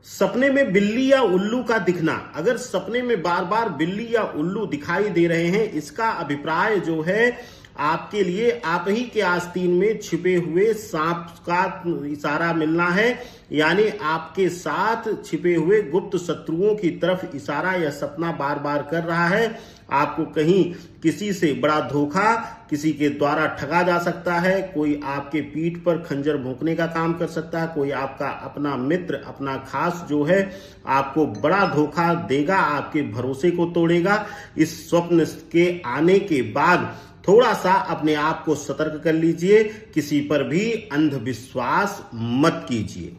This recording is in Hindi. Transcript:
सपने में बिल्ली या उल्लू का दिखना। अगर सपने में बार बार बिल्ली या उल्लू दिखाई दे रहे हैं, इसका अभिप्राय जो है आपके लिए आप ही के आस्तीन में छिपे हुए सांप का इशारा मिलना है। यानी आपके साथ छिपे हुए गुप्त शत्रुओं की तरफ इशारा यह सपना बार बार कर रहा है। आपको कहीं किसी से बड़ा धोखा, किसी के द्वारा ठगा जा सकता है। कोई आपके पीठ पर खंजर भोंकने का काम कर सकता है। कोई आपका अपना मित्र, अपना खास जो है आपको बड़ा धोखा देगा, आपके भरोसे को तोड़ेगा। इस स्वप्न के आने के बाद थोड़ा सा अपने आप को सतर्क कर लीजिए। किसी पर भी अंधविश्वास मत कीजिए।